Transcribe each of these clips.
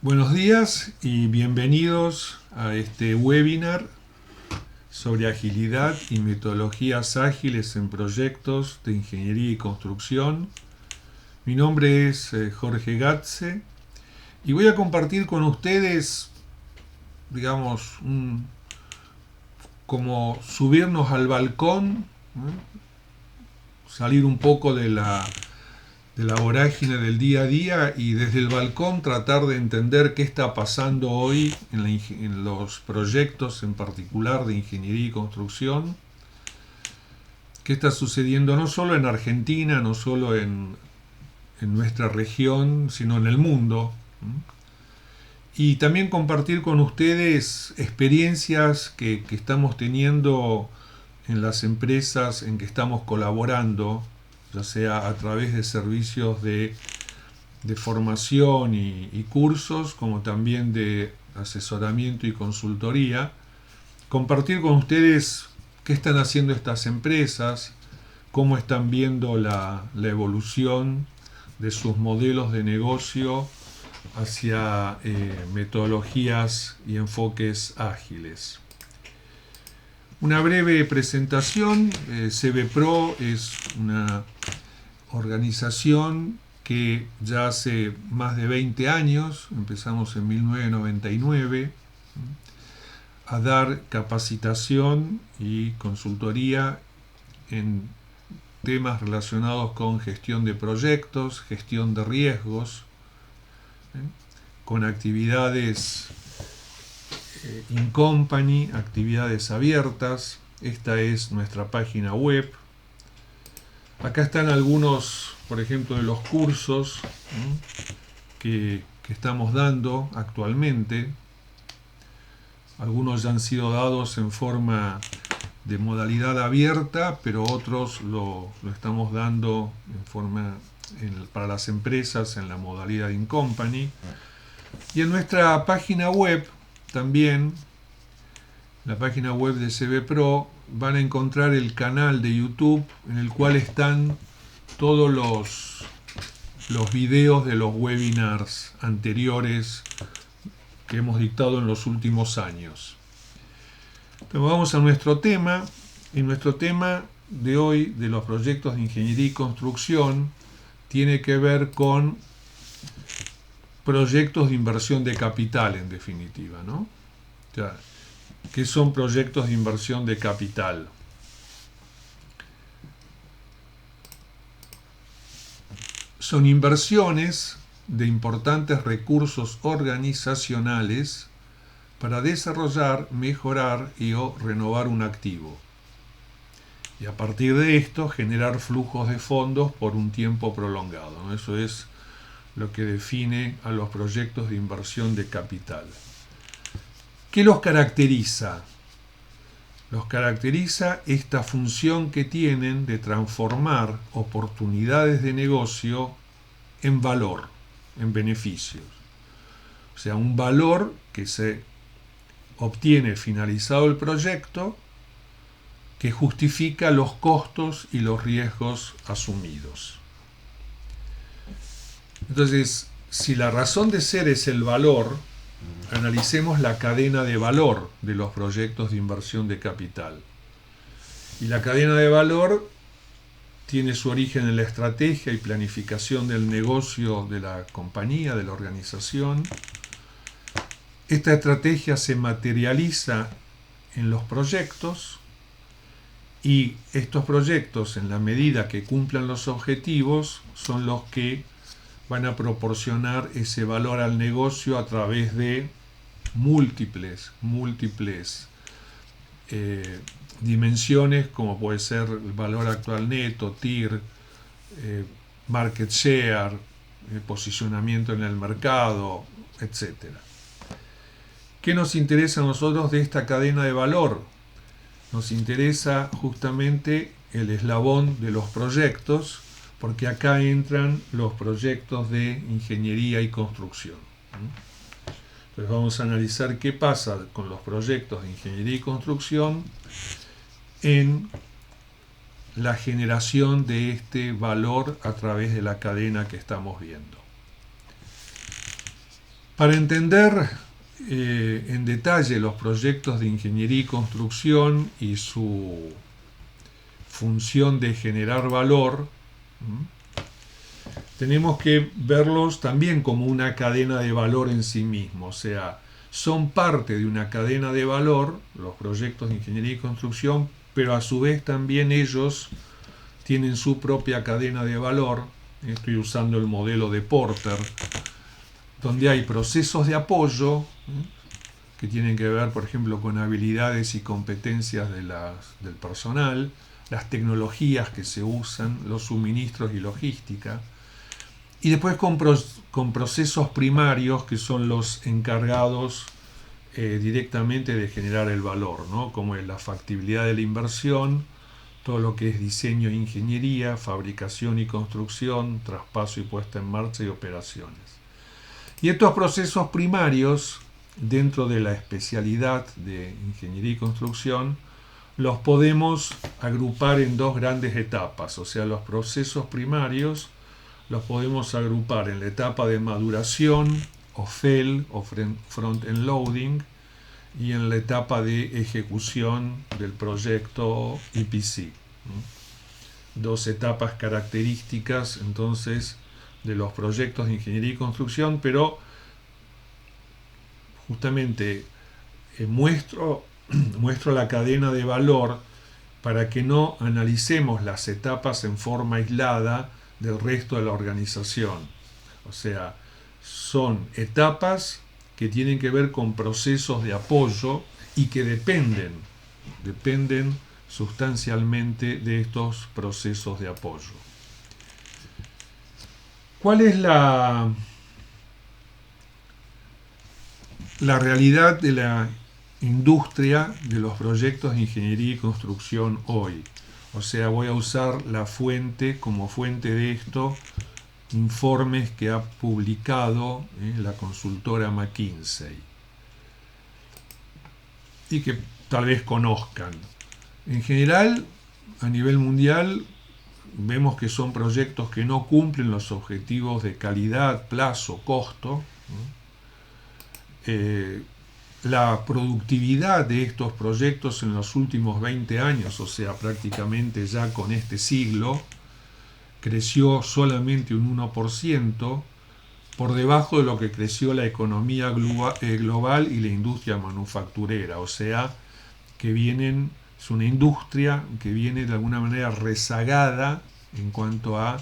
Buenos días y bienvenidos a este webinar sobre agilidad y metodologías ágiles en proyectos de ingeniería y construcción. Mi nombre es Jorge Gatze y voy a compartir con ustedes, digamos, como subirnos al balcón, salir un poco de la vorágine del día a día y desde el balcón tratar de entender qué está pasando hoy en los proyectos en particular de ingeniería y construcción, qué está sucediendo no solo en Argentina, no solo en nuestra región, sino en el mundo. Y también compartir con ustedes experiencias que estamos teniendo en las empresas en que estamos colaborando, ya sea a través de servicios de formación y cursos, como también de asesoramiento y consultoría. Compartir con ustedes qué están haciendo estas empresas, cómo están viendo la evolución de sus modelos de negocio hacia metodologías y enfoques ágiles. Una breve presentación. CBPRO es una organización que ya hace más de 20 años, empezamos en 1999, a dar capacitación y consultoría en temas relacionados con gestión de proyectos, gestión de riesgos, con actividades in company, actividades abiertas. Esta es nuestra página web. Acá están algunos, por ejemplo, de los cursos que estamos dando actualmente. Algunos ya han sido dados en forma de modalidad abierta, pero otros lo estamos dando en forma para las empresas en la modalidad in company. Y en nuestra página web también, la página web de CBPRO, van a encontrar el canal de YouTube en el cual están todos los videos de los webinars anteriores que hemos dictado en los últimos años. Entonces vamos a nuestro tema, y nuestro tema de hoy de los proyectos de ingeniería y construcción tiene que ver con proyectos de inversión de capital, en definitiva, ¿no? O sea, ¿qué son proyectos de inversión de capital? Son inversiones de importantes recursos organizacionales para desarrollar, mejorar o renovar un activo. Y a partir de esto generar flujos de fondos por un tiempo prolongado, ¿no? Eso es lo que define a los proyectos de inversión de capital. ¿Qué los caracteriza? Los caracteriza esta función que tienen de transformar oportunidades de negocio en valor, en beneficios. O sea, un valor que se obtiene finalizado el proyecto que justifica los costos y los riesgos asumidos. Entonces, si la razón de ser es el valor, analicemos la cadena de valor de los proyectos de inversión de capital. Y la cadena de valor tiene su origen en la estrategia y planificación del negocio de la compañía, de la organización. Esta estrategia se materializa en los proyectos y estos proyectos, en la medida que cumplan los objetivos, son los que van a proporcionar ese valor al negocio a través de múltiples dimensiones, como puede ser el valor actual neto, TIR, market share, posicionamiento en el mercado, etc. ¿Qué nos interesa a nosotros de esta cadena de valor? Nos interesa justamente el eslabón de los proyectos, porque acá entran los proyectos de ingeniería y construcción. Entonces vamos a analizar qué pasa con los proyectos de ingeniería y construcción en la generación de este valor a través de la cadena que estamos viendo. Para entender en detalle los proyectos de ingeniería y construcción y su función de generar valor, tenemos que verlos también como una cadena de valor en sí mismo, o sea, son parte de una cadena de valor, los proyectos de ingeniería y construcción, pero a su vez también ellos tienen su propia cadena de valor. Estoy usando el modelo de Porter, donde hay procesos de apoyo que tienen que ver, por ejemplo, con habilidades y competencias del personal, las tecnologías que se usan, los suministros y logística, y después con procesos primarios que son los encargados directamente de generar el valor, ¿no? Como es la factibilidad de la inversión, todo lo que es diseño e ingeniería, fabricación y construcción, traspaso y puesta en marcha y operaciones. Y estos procesos primarios, dentro de la especialidad de ingeniería y construcción, los podemos agrupar en dos grandes etapas, o sea, los procesos primarios los podemos agrupar en la etapa de maduración o FEL o front-end loading y en la etapa de ejecución del proyecto EPC. Dos etapas características entonces de los proyectos de ingeniería y construcción, pero justamente muestro la cadena de valor para que no analicemos las etapas en forma aislada del resto de la organización. O sea, son etapas que tienen que ver con procesos de apoyo y que dependen sustancialmente de estos procesos de apoyo. ¿Cuál es la realidad de la industria de los proyectos de ingeniería y construcción hoy? O sea, voy a usar la fuente como fuente de esto, informes que ha publicado la consultora McKinsey y que tal vez conozcan. En general, a nivel mundial, vemos que son proyectos que no cumplen los objetivos de calidad, plazo, costo. La productividad de estos proyectos en los últimos 20 años, o sea, prácticamente ya con este siglo, creció solamente un 1%, por debajo de lo que creció la economía global y la industria manufacturera. O sea, es una industria que viene de alguna manera rezagada en cuanto a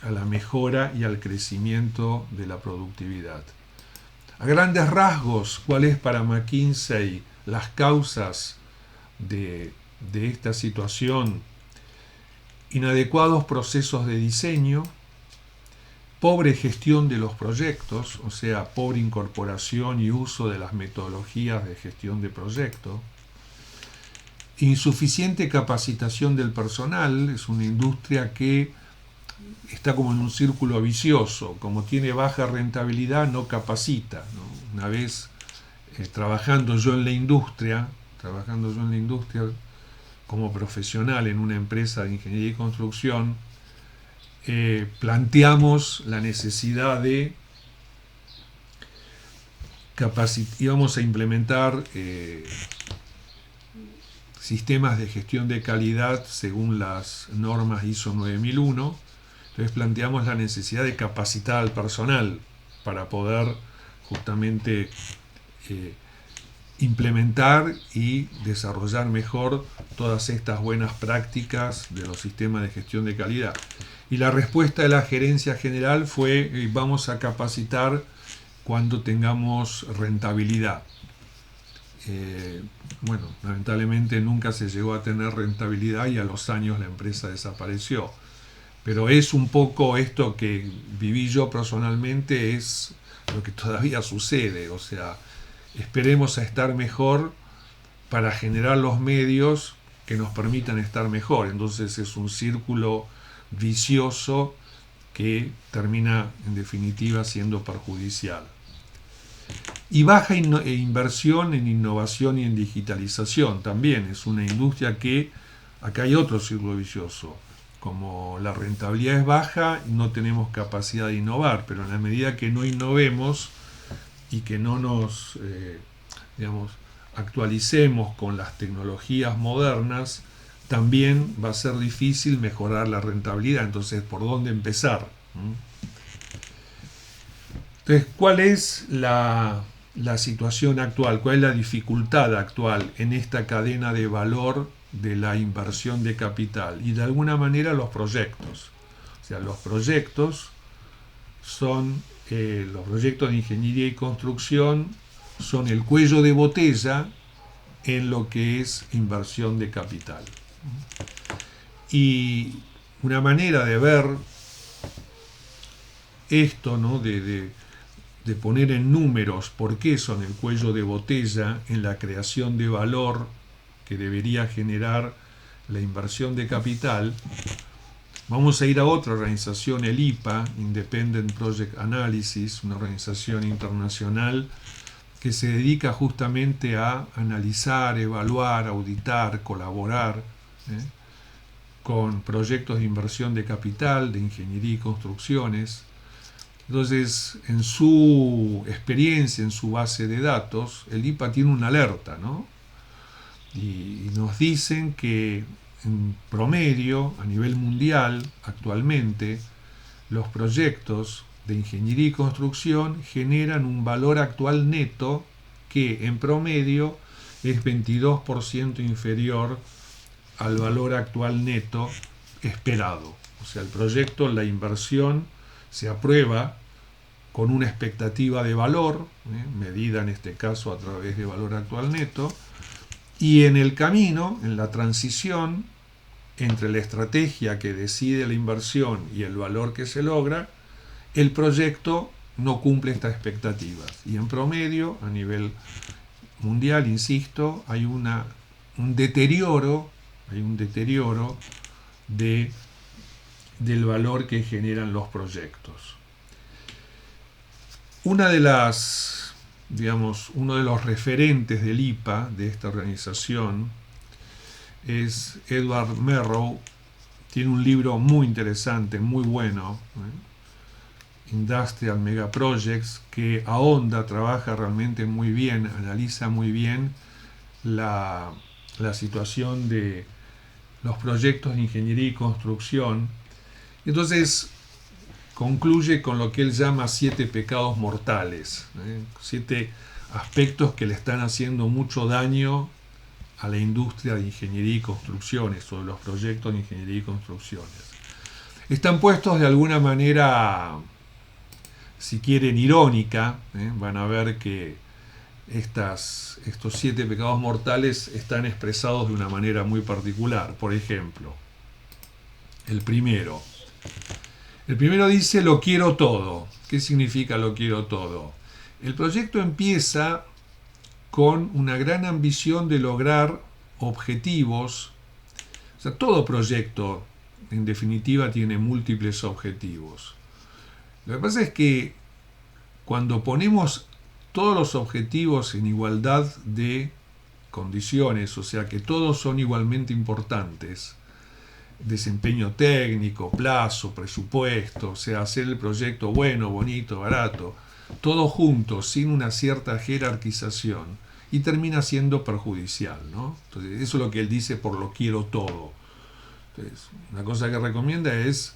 la mejora y al crecimiento de la productividad. A grandes rasgos, ¿cuál es para McKinsey las causas de esta situación? Inadecuados procesos de diseño, pobre gestión de los proyectos, o sea, pobre incorporación y uso de las metodologías de gestión de proyectos, insuficiente capacitación del personal. Es una industria que está como en un círculo vicioso, como tiene baja rentabilidad no capacita, ¿no? Una vez trabajando yo en la industria como profesional en una empresa de ingeniería y construcción, planteamos la necesidad de íbamos a implementar sistemas de gestión de calidad según las normas ISO 9001. Entonces planteamos la necesidad de capacitar al personal para poder justamente implementar y desarrollar mejor todas estas buenas prácticas de los sistemas de gestión de calidad. Y la respuesta de la gerencia general fue: vamos a capacitar cuando tengamos rentabilidad. Bueno, lamentablemente nunca se llegó a tener rentabilidad y a los años la empresa desapareció. Pero es un poco esto que viví yo personalmente, es lo que todavía sucede. O sea, esperemos a estar mejor para generar los medios que nos permitan estar mejor. Entonces es un círculo vicioso que termina en definitiva siendo perjudicial. Y baja inversión en innovación y en digitalización también. Es una industria que, acá hay otro círculo vicioso. Como la rentabilidad es baja, no tenemos capacidad de innovar, pero en la medida que no innovemos, y que no nos, digamos, actualicemos con las tecnologías modernas, también va a ser difícil mejorar la rentabilidad. Entonces, ¿por dónde empezar? Entonces, ¿cuál es la situación actual? ¿Cuál es la dificultad actual en esta cadena de valor de la inversión de capital? Y de alguna manera los proyectos. O sea, los proyectos son, los proyectos de ingeniería y construcción son el cuello de botella en lo que es inversión de capital. Y una manera de ver esto, ¿no? de poner en números por qué son el cuello de botella en la creación de valor que debería generar la inversión de capital, vamos a ir a otra organización, el IPA, Independent Project Analysis, una organización internacional que se dedica justamente a analizar, evaluar, auditar, colaborar con proyectos de inversión de capital, de ingeniería y construcciones. Entonces, en su experiencia, en su base de datos, el IPA tiene una alerta, ¿no? Y nos dicen que en promedio, a nivel mundial, actualmente, los proyectos de ingeniería y construcción generan un valor actual neto que en promedio es 22% inferior al valor actual neto esperado. O sea, el proyecto, la inversión, se aprueba con una expectativa de valor, medida en este caso a través de valor actual neto, y en el camino, en la transición entre la estrategia que decide la inversión y el valor que se logra, el proyecto no cumple estas expectativas. Y en promedio, a nivel mundial, insisto, hay un deterioro del valor que generan los proyectos. Uno de los referentes del IPA, de esta organización, es Edward Merrow. Tiene un libro muy interesante, muy bueno, Industrial Megaprojects, que ahonda, trabaja realmente muy bien, analiza muy bien la situación de los proyectos de ingeniería y construcción. Entonces, concluye con lo que él llama 7 pecados mortales, 7 aspectos que le están haciendo mucho daño a la industria de ingeniería y construcciones, o de los proyectos de ingeniería y construcciones. Están puestos de alguna manera, si quieren, irónica. Van a ver que estos 7 pecados mortales están expresados de una manera muy particular. Por ejemplo, el primero dice: lo quiero todo. ¿Qué significa lo quiero todo? El proyecto empieza con una gran ambición de lograr objetivos. O sea, todo proyecto, en definitiva, tiene múltiples objetivos. Lo que pasa es que cuando ponemos todos los objetivos en igualdad de condiciones, o sea, que todos son igualmente importantes, desempeño técnico, plazo, presupuesto, o sea, hacer el proyecto bueno, bonito, barato, todo junto, sin una cierta jerarquización, y termina siendo perjudicial, ¿no? Entonces, eso es lo que él dice por lo quiero todo. Entonces, una cosa que recomienda es,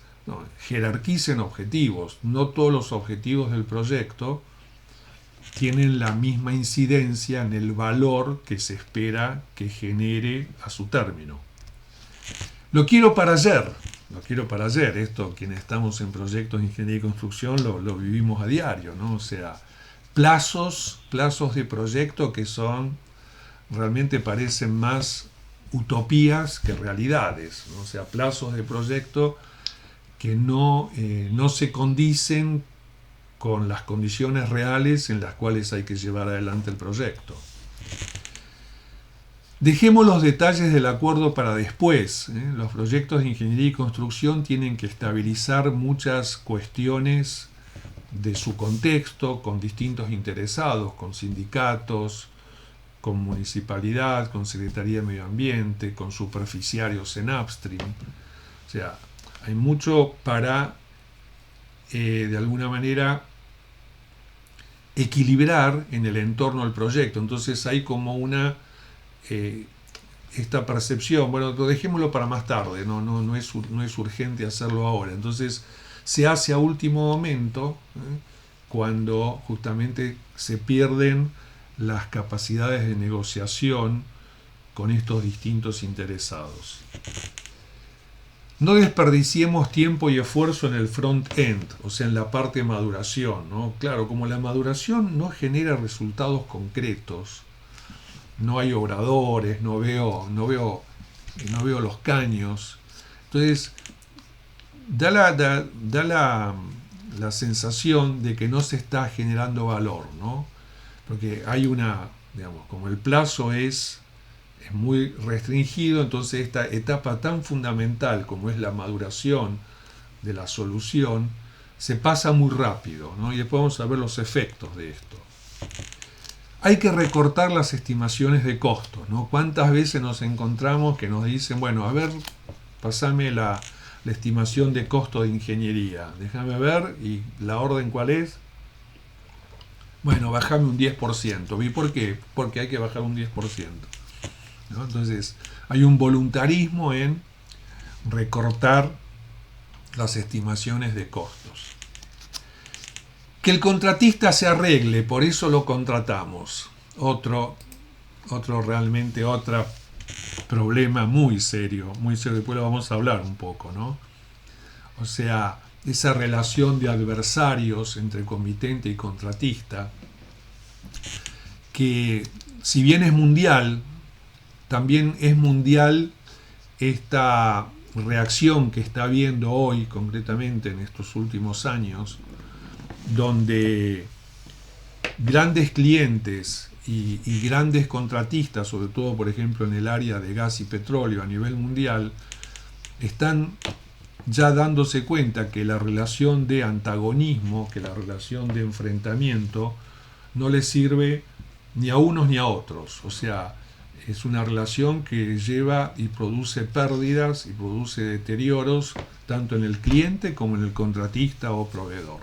jerarquicen objetivos. No todos los objetivos del proyecto tienen la misma incidencia en el valor que se espera que genere a su término. Lo quiero para ayer. Esto, quienes estamos en proyectos de ingeniería y construcción, lo vivimos a diario, ¿no? O sea, plazos de proyecto que realmente parecen más utopías que realidades, ¿no? O sea, plazos de proyecto que no se condicen con las condiciones reales en las cuales hay que llevar adelante el proyecto. Dejemos los detalles del acuerdo para después. Los proyectos de ingeniería y construcción tienen que estabilizar muchas cuestiones de su contexto, con distintos interesados, con sindicatos, con municipalidad, con Secretaría de Medio Ambiente, con superficiarios en upstream. O sea, hay mucho para, de alguna manera, equilibrar en el entorno del proyecto. Entonces hay como esta percepción, bueno, dejémoslo para más tarde, no es urgente hacerlo ahora. Entonces se hace a último momento, cuando justamente se pierden las capacidades de negociación con estos distintos interesados. No desperdiciemos tiempo y esfuerzo en el front-end, o sea, en la parte de maduración, ¿no? Claro, como la maduración no genera resultados concretos, no hay obradores, no veo los caños. Entonces, da la sensación de que no se está generando valor, ¿no? Porque hay digamos, como el plazo es muy restringido, entonces esta etapa tan fundamental como es la maduración de la solución se pasa muy rápido, ¿no? Y después vamos a ver los efectos de esto. Hay que recortar las estimaciones de costos, ¿no? ¿Cuántas veces nos encontramos que nos dicen, bueno, a ver, pasame la estimación de costo de ingeniería, déjame ver, y la orden cuál es? Bueno, bajame un 10%. ¿Y por qué? Porque hay que bajar un 10%. ¿No? Entonces, hay un voluntarismo en recortar las estimaciones de costos. Que el contratista se arregle, por eso lo contratamos. Otro problema muy serio, después lo vamos a hablar un poco, ¿no? O sea, esa relación de adversarios entre comitente y contratista, que si bien es mundial, también es mundial esta reacción que está habiendo hoy, concretamente en estos últimos años, donde grandes clientes y grandes contratistas, sobre todo por ejemplo en el área de gas y petróleo a nivel mundial, están ya dándose cuenta que la relación de antagonismo, que la relación de enfrentamiento, no les sirve ni a unos ni a otros. O sea, es una relación que lleva y produce pérdidas y produce deterioros tanto en el cliente como en el contratista o proveedor.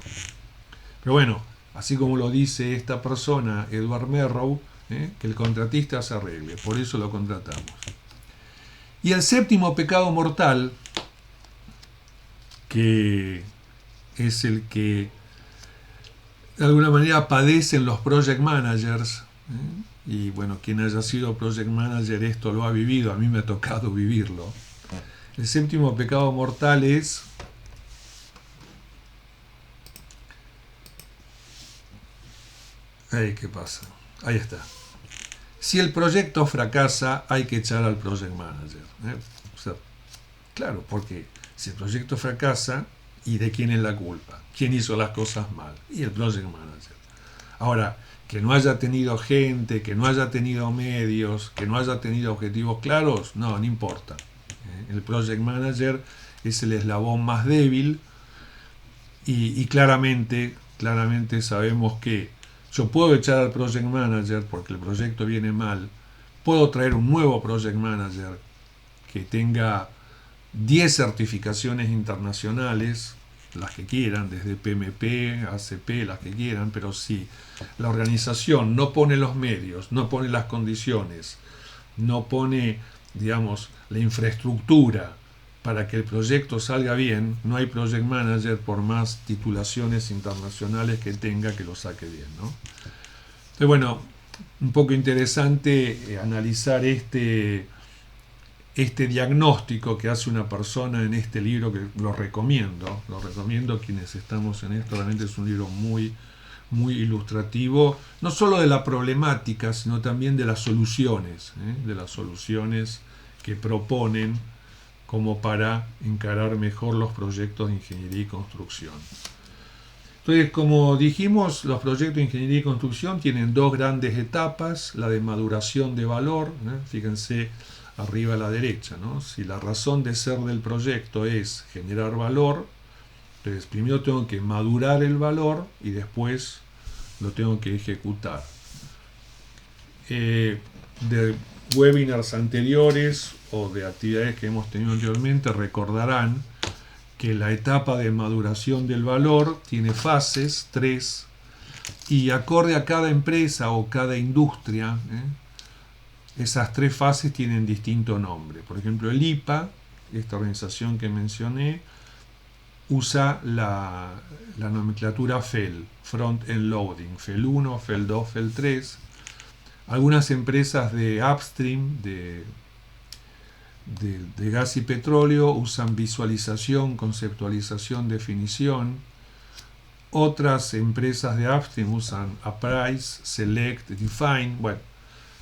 Pero bueno, así como lo dice esta persona, Edward Merrow, que el contratista se arregle, por eso lo contratamos. Y el séptimo pecado mortal, que es el que de alguna manera padecen los project managers, y bueno, quien haya sido project manager esto lo ha vivido, a mí me ha tocado vivirlo. El séptimo pecado mortal es ¿qué pasa? Ahí está. Si el proyecto fracasa, hay que echar al project manager. O sea, claro, porque si el proyecto fracasa, ¿y de quién es la culpa? ¿Quién hizo las cosas mal? Y el project manager. Ahora, que no haya tenido gente, que no haya tenido medios, que no haya tenido objetivos claros, no importa. El project manager es el eslabón más débil y claramente sabemos que yo puedo echar al project manager porque el proyecto viene mal, puedo traer un nuevo project manager que tenga 10 certificaciones internacionales, las que quieran, desde PMP, ACP, las que quieran, pero si la organización no pone los medios, no pone las condiciones, no pone, digamos, la infraestructura para que el proyecto salga bien, no hay project manager por más titulaciones internacionales que tenga que lo saque bien, ¿no? Entonces, bueno, un poco interesante analizar este diagnóstico que hace una persona en este libro, que lo recomiendo quienes estamos en esto. Realmente es un libro muy ilustrativo, no solo de la problemática, sino también de las soluciones que proponen como para encarar mejor los proyectos de ingeniería y construcción. Entonces, como dijimos, los proyectos de ingeniería y construcción tienen dos grandes etapas: la de maduración de valor, fíjense arriba a la derecha, ¿no? Si la razón de ser del proyecto es generar valor, entonces primero tengo que madurar el valor y después lo tengo que ejecutar. De webinars anteriores o de actividades que hemos tenido anteriormente recordarán que la etapa de maduración del valor tiene fases, 3. Y acorde a cada empresa o cada industria, esas tres fases tienen distinto nombre. Por ejemplo, el IPA, esta organización que mencioné, usa la nomenclatura FEL, Front End Loading, FEL 1, FEL 2, FEL 3. Algunas empresas de upstream, de gas y petróleo, usan visualización, conceptualización, definición. Otras empresas de upstream usan Appraise, Select, Define. Bueno,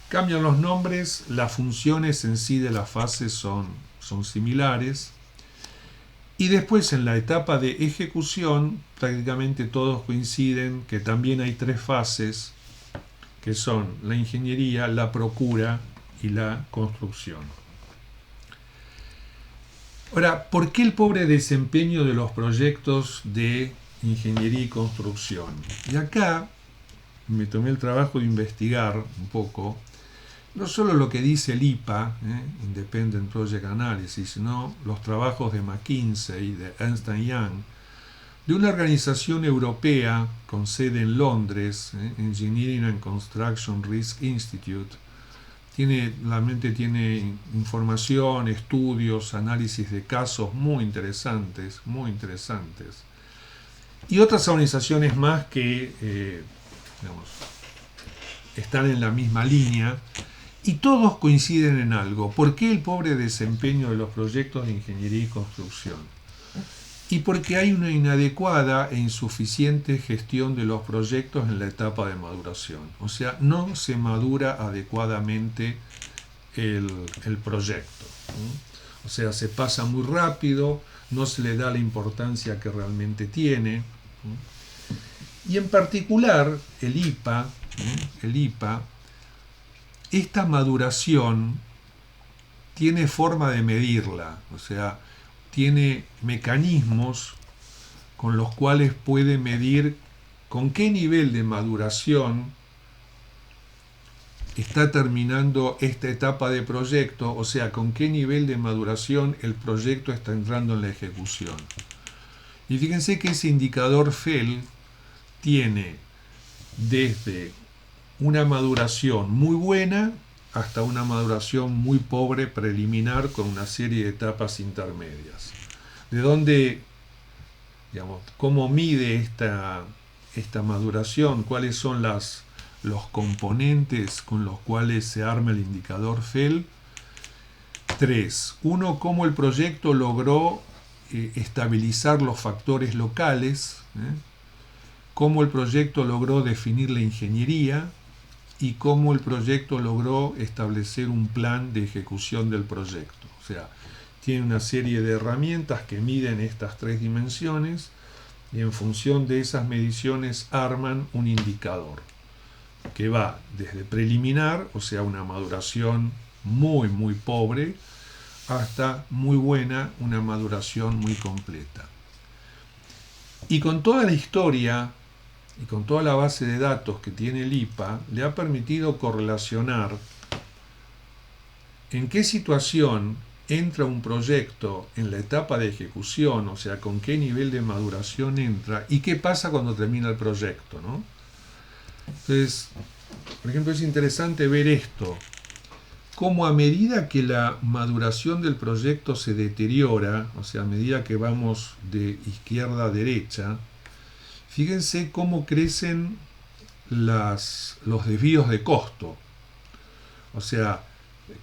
cambian los nombres, las funciones en sí de las fases son similares. Y después en la etapa de ejecución prácticamente todos coinciden que también hay tres fases, que son la ingeniería, la procura y la construcción. Ahora, ¿por qué el pobre desempeño de los proyectos de ingeniería y construcción? Y acá me tomé el trabajo de investigar un poco, no solo lo que dice el IPA, Independent Project Analysis, sino los trabajos de McKinsey, de Ernst Young, de una organización europea con sede en Londres, Engineering and Construction Risk Institute. Realmente tiene información, estudios, análisis de casos muy interesantes, muy interesantes. Y otras organizaciones más que están en la misma línea. Y todos coinciden en algo. ¿Por qué el pobre desempeño de los proyectos de ingeniería y construcción? Y porque hay una inadecuada e insuficiente gestión de los proyectos en la etapa de maduración. O sea, no se madura adecuadamente el proyecto. O sea, se pasa muy rápido, no se le da la importancia que realmente tiene. Y en particular, el IPA, esta maduración tiene forma de medirla, o sea, tiene mecanismos con los cuales puede medir con qué nivel de maduración está terminando esta etapa de proyecto, o sea, con qué nivel de maduración el proyecto está entrando en la ejecución. Y fíjense que ese indicador FEL tiene desde una maduración muy buena hasta una maduración muy pobre preliminar con una serie de etapas intermedias. De dónde, cómo mide esta maduración, cuáles son los componentes con los cuales se arma el indicador FEL. 3. 1. Cómo el proyecto logró estabilizar los factores locales, cómo el proyecto logró definir la ingeniería y cómo el proyecto logró establecer un plan de ejecución del proyecto. O sea, tiene una serie de herramientas que miden estas tres dimensiones y en función de esas mediciones arman un indicador que va desde preliminar, o sea, una maduración muy, muy pobre, hasta muy buena, una maduración muy completa. Y con toda la historia y con toda la base de datos que tiene el IPA, le ha permitido correlacionar en qué situación entra un proyecto en la etapa de ejecución, o sea, con qué nivel de maduración entra y qué pasa cuando termina el proyecto, ¿no? Entonces, por ejemplo, es interesante ver esto, cómo a medida que la maduración del proyecto se deteriora, o sea, a medida que vamos de izquierda a derecha, fíjense cómo crecen los desvíos de costo. O sea,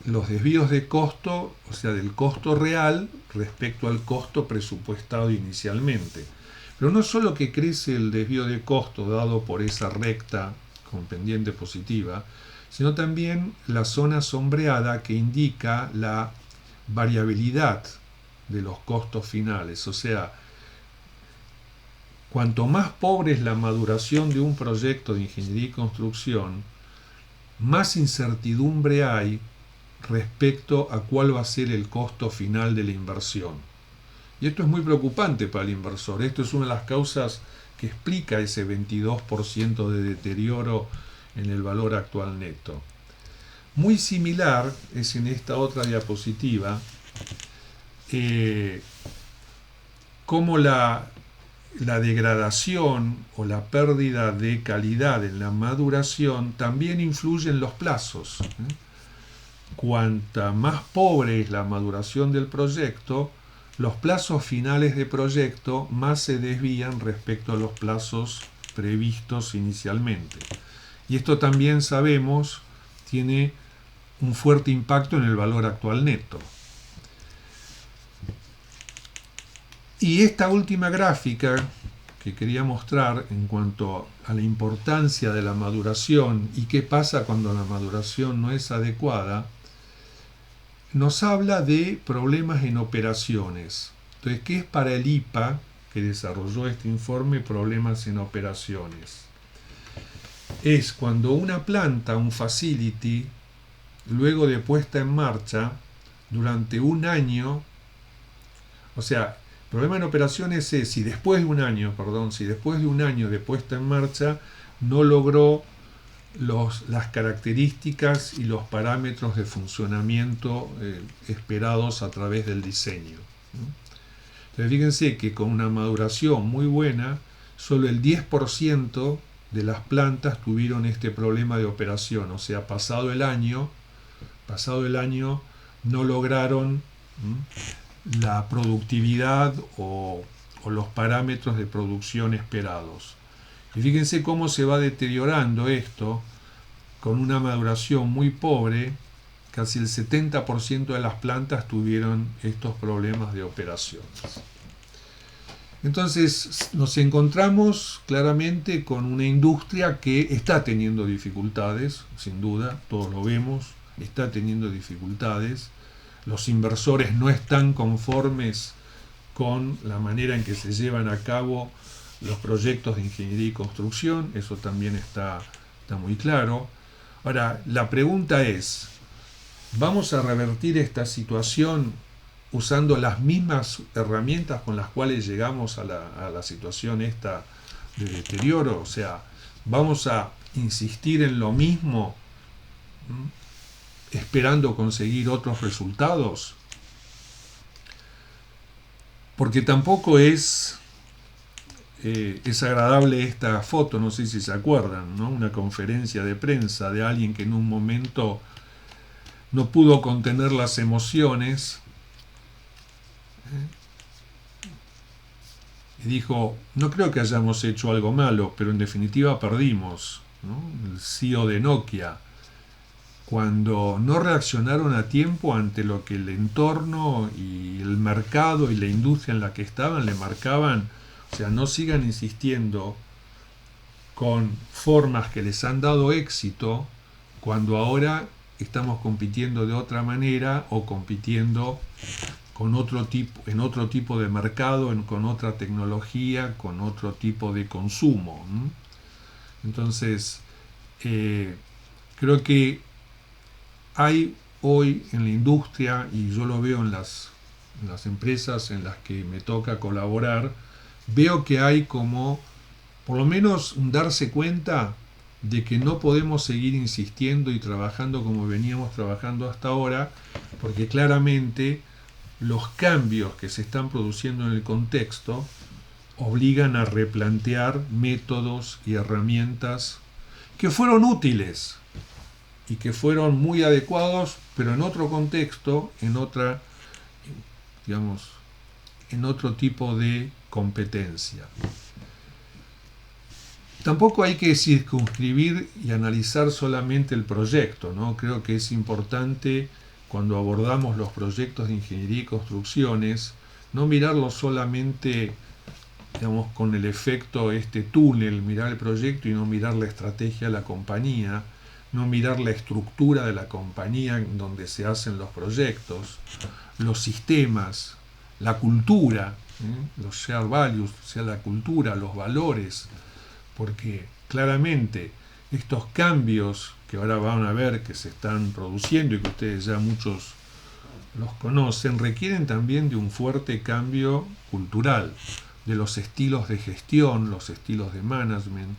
los desvíos de costo, o sea, del costo real respecto al costo presupuestado inicialmente. Pero no solo que crece el desvío de costo dado por esa recta con pendiente positiva, sino también la zona sombreada que indica la variabilidad de los costos finales. O sea, cuanto más pobre es la maduración de un proyecto de ingeniería y construcción, más incertidumbre hay respecto a cuál va a ser el costo final de la inversión. Y esto es muy preocupante para el inversor. Esto es una de las causas que explica ese 22% de deterioro en el valor actual neto. Muy similar es en esta otra diapositiva cómo la degradación o la pérdida de calidad en la maduración también influye en los plazos. Cuanta más pobre es la maduración del proyecto, los plazos finales de proyecto más se desvían respecto a los plazos previstos inicialmente. Y esto también sabemos tiene un fuerte impacto en el valor actual neto. Y esta última gráfica que quería mostrar en cuanto a la importancia de la maduración y qué pasa cuando la maduración no es adecuada, nos habla de problemas en operaciones. Entonces, ¿qué es para el IPA, que desarrolló este informe, problemas en operaciones? Es cuando una planta, un facility, luego de puesta en marcha, durante un año, o sea, problema en operaciones es si después de un año de puesta en marcha no logró las características y los parámetros de funcionamiento esperados a través del diseño. Entonces, fíjense que con una maduración muy buena, solo el 10% de las plantas tuvieron este problema de operación, o sea, pasado el año no lograron la productividad o los parámetros de producción esperados. Y fíjense cómo se va deteriorando esto con una maduración muy pobre. Casi el 70% de las plantas tuvieron estos problemas de operaciones. Entonces nos encontramos claramente con una industria que está teniendo dificultades, sin duda, todos lo vemos, está teniendo dificultades. Los inversores no están conformes con la manera en que se llevan a cabo los proyectos de ingeniería y construcción, eso también está muy claro. Ahora, la pregunta es, ¿vamos a revertir esta situación usando las mismas herramientas con las cuales llegamos a la situación esta de deterioro? O sea, ¿vamos a insistir en lo mismo esperando conseguir otros resultados? Porque tampoco es agradable esta foto, no sé si se acuerdan, ¿no? Una conferencia de prensa de alguien que en un momento no pudo contener las emociones y dijo, no creo que hayamos hecho algo malo, pero en definitiva perdimos, ¿no? El CEO de Nokia, cuando no reaccionaron a tiempo ante lo que el entorno y el mercado y la industria en la que estaban le marcaban. O sea, no sigan insistiendo con formas que les han dado éxito cuando ahora estamos compitiendo de otra manera o compitiendo con en otro tipo de mercado, con otra tecnología, con otro tipo de consumo. Entonces, creo que hay hoy en la industria, y yo lo veo en las empresas en las que me toca colaborar, veo que hay como, por lo menos, un darse cuenta de que no podemos seguir insistiendo y trabajando como veníamos trabajando hasta ahora, porque claramente los cambios que se están produciendo en el contexto obligan a replantear métodos y herramientas que fueron útiles y que fueron muy adecuados, pero en otro contexto, en otro tipo de competencia. Tampoco hay que circunscribir y analizar solamente el proyecto, ¿no? Creo que es importante, cuando abordamos los proyectos de ingeniería y construcciones, no mirarlo solamente, con el efecto túnel, mirar el proyecto y no mirar la estrategia de la compañía, no mirar la estructura de la compañía en donde se hacen los proyectos, los sistemas, la cultura, los share values, o sea, la cultura, los valores, porque claramente estos cambios que ahora van a ver que se están produciendo y que ustedes ya muchos los conocen, requieren también de un fuerte cambio cultural, de los estilos de gestión, los estilos de management,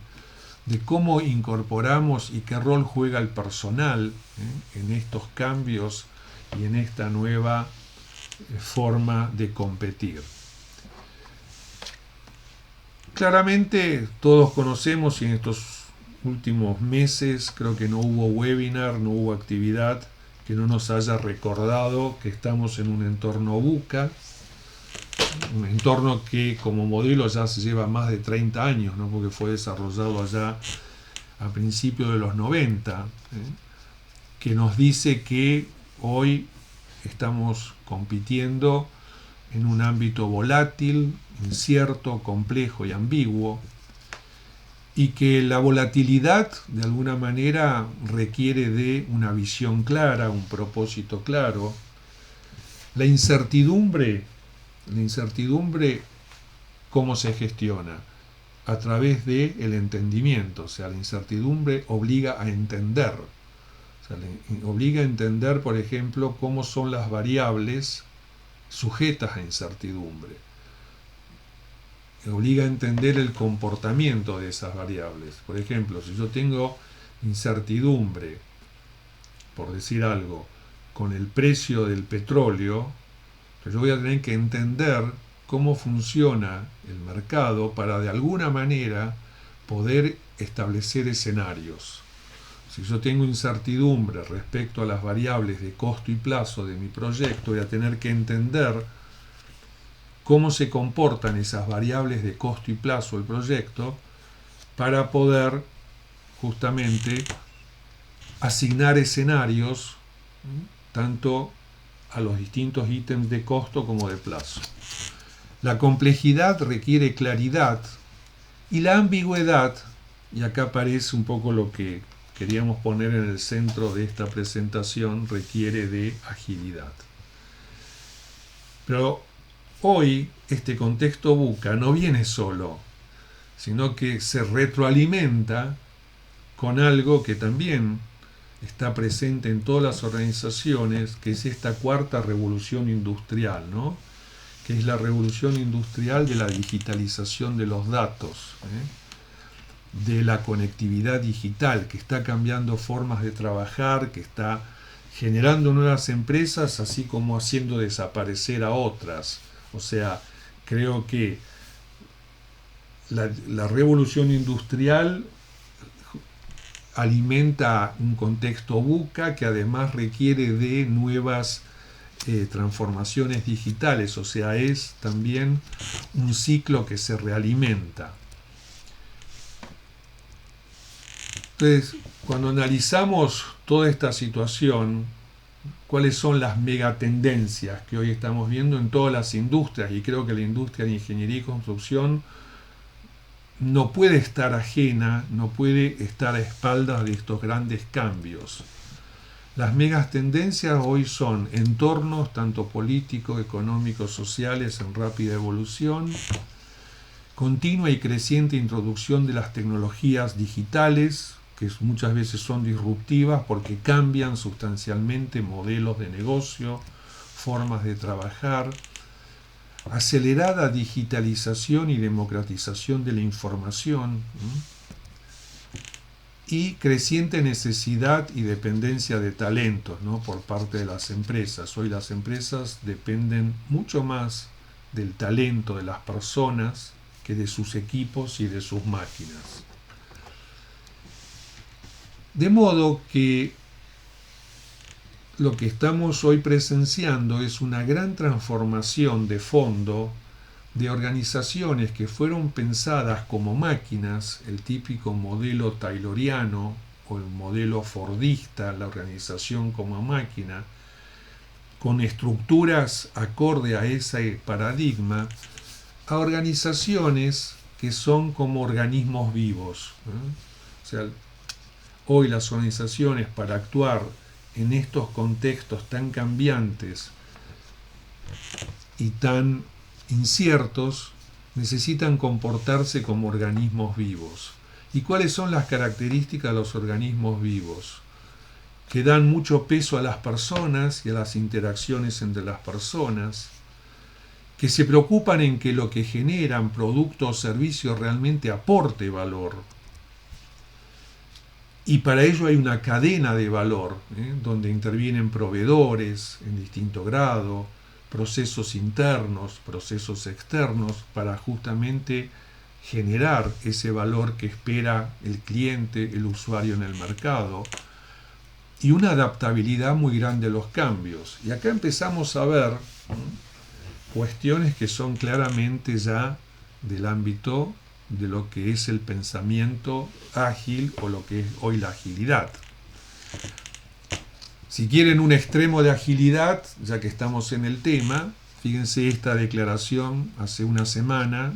de cómo incorporamos y qué rol juega el personal en estos cambios y en esta nueva forma de competir. claramente todos conocemos, y en estos últimos meses creo que no hubo webinar, no hubo actividad que no nos haya recordado que estamos en un entorno VUCA, un entorno que como modelo ya se lleva más de 30 años, ¿no? Porque fue desarrollado allá a principios de los 90, que nos dice que hoy estamos compitiendo en un ámbito volátil, incierto, complejo y ambiguo, y que la volatilidad de alguna manera requiere de una visión clara, un propósito claro. La incertidumbre, ¿cómo se gestiona? A través del entendimiento, o sea, la incertidumbre obliga a entender. O sea, obliga a entender, por ejemplo, cómo son las variables sujetas a incertidumbre. Obliga a entender el comportamiento de esas variables. Por ejemplo, si yo tengo incertidumbre, por decir algo, con el precio del petróleo, yo voy a tener que entender cómo funciona el mercado para de alguna manera poder establecer escenarios. Si yo tengo incertidumbre respecto a las variables de costo y plazo de mi proyecto, voy a tener que entender cómo se comportan esas variables de costo y plazo del proyecto para poder justamente asignar escenarios tanto a los distintos ítems de costo como de plazo. La complejidad requiere claridad y la ambigüedad, y acá aparece un poco lo que queríamos poner en el centro de esta presentación, requiere de agilidad. Pero hoy este contexto VUCA no viene solo, sino que se retroalimenta con algo que también está presente en todas las organizaciones, que es esta cuarta revolución industrial, ¿no? Que es la revolución industrial de la digitalización de los datos, de la conectividad digital, que está cambiando formas de trabajar, que está generando nuevas empresas, así como haciendo desaparecer a otras. O sea, creo que la revolución industrial alimenta un contexto VUCA que además requiere de nuevas transformaciones digitales, o sea, es también un ciclo que se realimenta. Entonces, cuando analizamos toda esta situación, cuáles son las megatendencias que hoy estamos viendo en todas las industrias, y creo que la industria de ingeniería y construcción no puede estar ajena, no puede estar a espaldas de estos grandes cambios. Las megatendencias hoy son entornos tanto políticos, económicos, sociales en rápida evolución, continua y creciente introducción de las tecnologías digitales, que muchas veces son disruptivas porque cambian sustancialmente modelos de negocio, formas de trabajar, acelerada digitalización y democratización de la información, y creciente necesidad y dependencia de talentos, ¿no? Por parte de las empresas. Hoy las empresas dependen mucho más del talento de las personas que de sus equipos y de sus máquinas. De modo que lo que estamos hoy presenciando es una gran transformación de fondo de organizaciones que fueron pensadas como máquinas, el típico modelo tayloriano o el modelo fordista, la organización como máquina, con estructuras acorde a ese paradigma, a organizaciones que son como organismos vivos. O sea, hoy las organizaciones, para actuar en estos contextos tan cambiantes y tan inciertos, necesitan comportarse como organismos vivos. ¿Y cuáles son las características de los organismos vivos? Que dan mucho peso a las personas y a las interacciones entre las personas, que se preocupan en que lo que generan, producto o servicio, realmente aporte valor. Y para ello hay una cadena de valor, donde intervienen proveedores en distinto grado, procesos internos, procesos externos, para justamente generar ese valor que espera el cliente, el usuario en el mercado, y una adaptabilidad muy grande a los cambios. Y acá empezamos a ver cuestiones que son claramente ya del ámbito de lo que es el pensamiento ágil o lo que es hoy la agilidad. Si quieren un extremo de agilidad, ya que estamos en el tema, fíjense esta declaración hace una semana.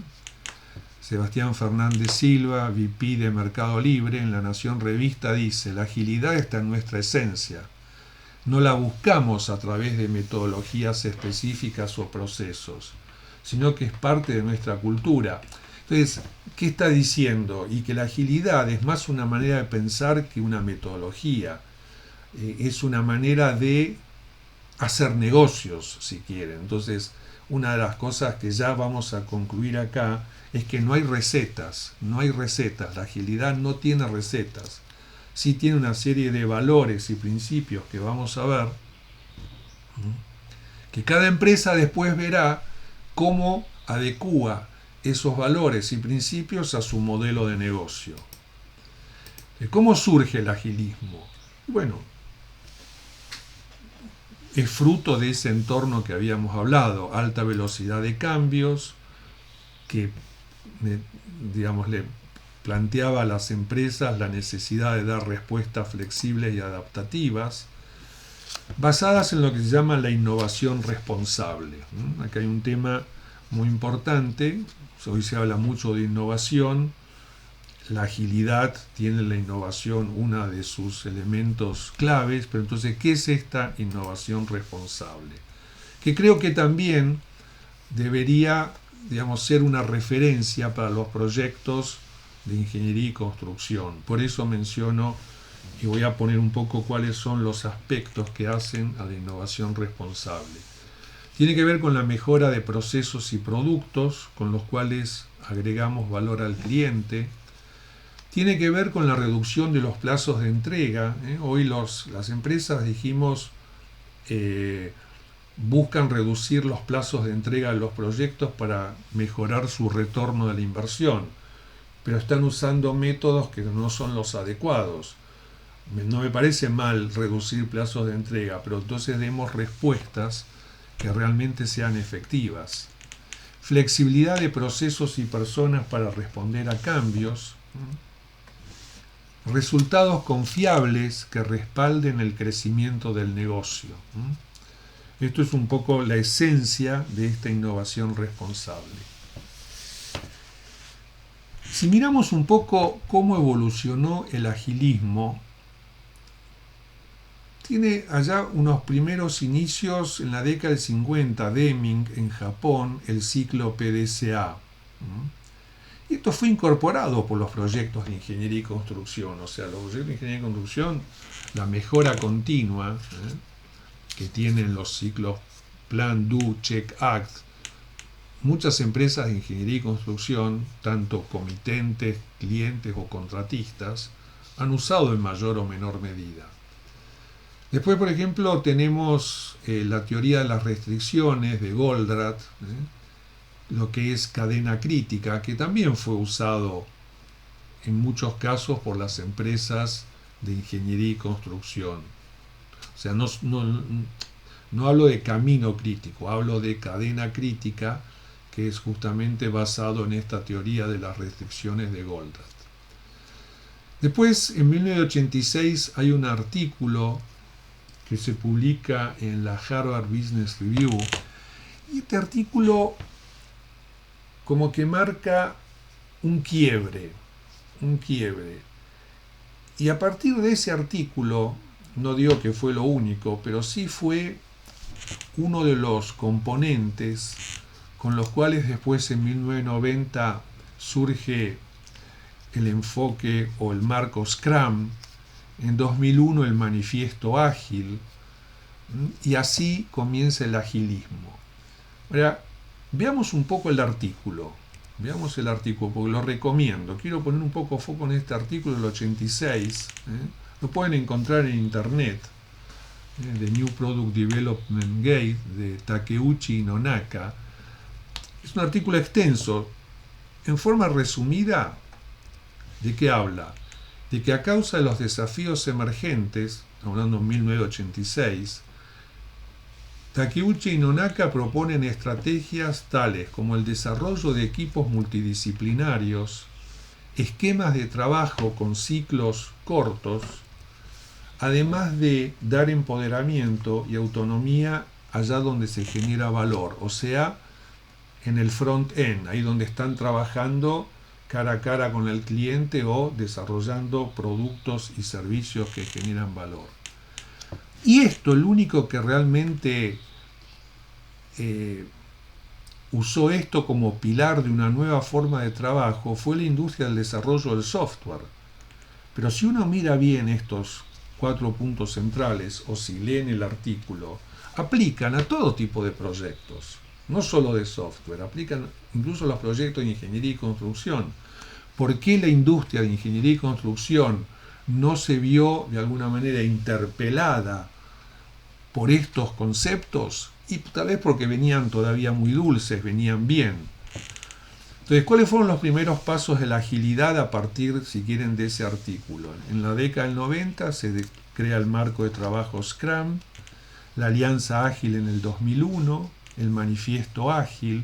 Sebastián Fernández Silva, VP de Mercado Libre, en La Nación Revista dice: la agilidad está en nuestra esencia. No la buscamos a través de metodologías específicas o procesos, sino que es parte de nuestra cultura. Entonces, ¿qué está diciendo? Y que la agilidad es más una manera de pensar que una metodología. Es una manera de hacer negocios, si quieren. Entonces, una de las cosas que ya vamos a concluir acá es que no hay recetas, la agilidad no tiene recetas, sí tiene una serie de valores y principios que vamos a ver, que cada empresa después verá cómo adecúa esos valores y principios a su modelo de negocio. ¿Cómo surge el agilismo? Bueno, es fruto de ese entorno que habíamos hablado, alta velocidad de cambios, que digamos, le planteaba a las empresas la necesidad de dar respuestas flexibles y adaptativas, basadas en lo que se llama la innovación responsable. Acá hay un tema muy importante, hoy se habla mucho de innovación, la agilidad tiene la innovación una de sus elementos claves, pero entonces, ¿qué es esta innovación responsable? Que creo que también debería, digamos, ser una referencia para los proyectos de ingeniería y construcción. Por eso menciono y voy a poner un poco cuáles son los aspectos que hacen a la innovación responsable. Tiene que ver con la mejora de procesos y productos con los cuales agregamos valor al cliente. Tiene que ver con la reducción de los plazos de entrega. Hoy las empresas, dijimos, buscan reducir los plazos de entrega de los proyectos para mejorar su retorno de la inversión, pero están usando métodos que no son los adecuados. No me parece mal reducir plazos de entrega, pero entonces demos respuestas que realmente sean efectivas. Flexibilidad de procesos y personas para responder a cambios. Resultados confiables que respalden el crecimiento del negocio. Esto es un poco la esencia de esta innovación responsable. Si miramos un poco cómo evolucionó el agilismo, tiene allá unos primeros inicios en la década del 50, Deming en Japón, el ciclo PDCA. Y esto fue incorporado por los proyectos de ingeniería y construcción. O sea, los proyectos de ingeniería y construcción, la mejora continua que tienen los ciclos Plan, Do, Check, Act. Muchas empresas de ingeniería y construcción, tanto comitentes, clientes o contratistas, han usado en mayor o menor medida. Después, por ejemplo, tenemos la teoría de las restricciones de Goldratt, lo que es cadena crítica, que también fue usado en muchos casos por las empresas de ingeniería y construcción. O sea, no hablo de camino crítico, hablo de cadena crítica, que es justamente basado en esta teoría de las restricciones de Goldratt. Después, en 1986, hay un artículo que se publica en la Harvard Business Review, y este artículo como que marca un quiebre. Y a partir de ese artículo, no digo que fue lo único, pero sí fue uno de los componentes con los cuales después en 1990 surge el enfoque o el marco Scrum, en 2001 el manifiesto ágil, y así comienza el agilismo. Ahora, veamos un poco el artículo, porque lo recomiendo. Quiero poner un poco foco en este artículo del 86, lo pueden encontrar en internet, de New Product Development Guide de Takeuchi Nonaka. Es un artículo extenso, en forma resumida, ¿de qué habla? De que a causa de los desafíos emergentes, hablando en 1986, Takeuchi y Nonaka proponen estrategias tales como el desarrollo de equipos multidisciplinarios, esquemas de trabajo con ciclos cortos, además de dar empoderamiento y autonomía allá donde se genera valor, o sea, en el front-end, ahí donde están trabajando cara a cara con el cliente o desarrollando productos y servicios que generan valor. Y esto, el único que realmente usó esto como pilar de una nueva forma de trabajo fue la industria del desarrollo del software. Pero si uno mira bien estos 4 puntos centrales, o si leen el artículo, aplican a todo tipo de proyectos, no solo de software, aplican incluso a los proyectos de ingeniería y construcción. ¿Por qué la industria de ingeniería y construcción no se vio de alguna manera interpelada por estos conceptos? Y tal vez porque venían todavía muy dulces, venían bien. Entonces, ¿cuáles fueron los primeros pasos de la agilidad a partir, si quieren, de ese artículo? En la década del 90 se crea el marco de trabajo Scrum, la Alianza Ágil en el 2001, el Manifiesto Ágil,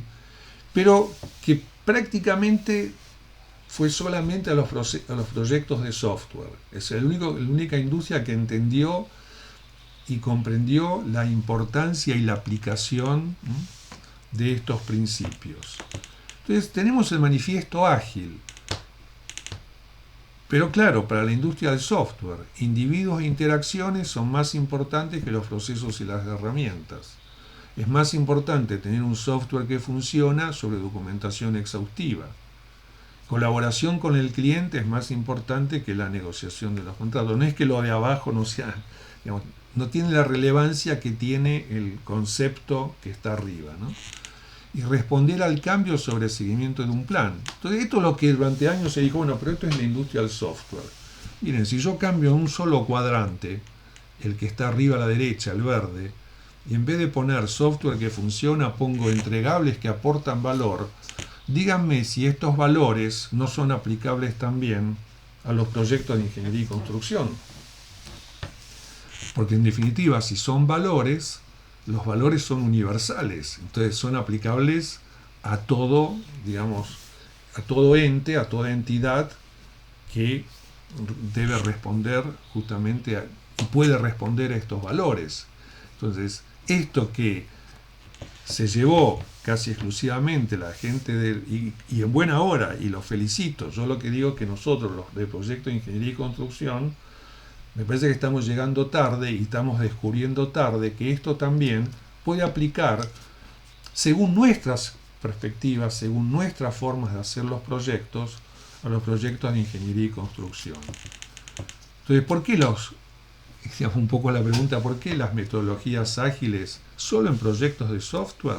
pero que prácticamente fue solamente a los proyectos de software. Es la única industria que entendió y comprendió la importancia y la aplicación de estos principios. Entonces tenemos el manifiesto ágil, pero claro, para la industria del software, individuos e interacciones son más importantes que los procesos y las herramientas. Es más importante tener un software que funciona sobre documentación exhaustiva. Colaboración con el cliente es más importante que la negociación de los contratos. No es que lo de abajo no sea, digamos, no tiene la relevancia que tiene el concepto que está arriba, ¿no? Y responder al cambio sobre el seguimiento de un plan. Entonces, esto es lo que durante años se dijo, bueno, pero esto es la industria del software. Miren, si yo cambio un solo cuadrante, el que está arriba a la derecha, el verde, y en vez de poner software que funciona, pongo entregables que aportan valor, díganme si estos valores no son aplicables también a los proyectos de ingeniería y construcción. Porque en definitiva, si son valores, los valores son universales, entonces son aplicables a todo, digamos, a todo ente, a toda entidad que debe responder justamente y puede responder a estos valores. Entonces, esto que se llevó casi exclusivamente la gente y en buena hora, y los felicito, yo lo que digo es que nosotros, los de Proyecto de Ingeniería y Construcción, me parece que estamos llegando tarde y estamos descubriendo tarde que esto también puede aplicar según nuestras perspectivas, según nuestras formas de hacer los proyectos, a los proyectos de ingeniería y construcción. Entonces, ¿por qué digamos un poco la pregunta, ¿por qué las metodologías ágiles solo en proyectos de software?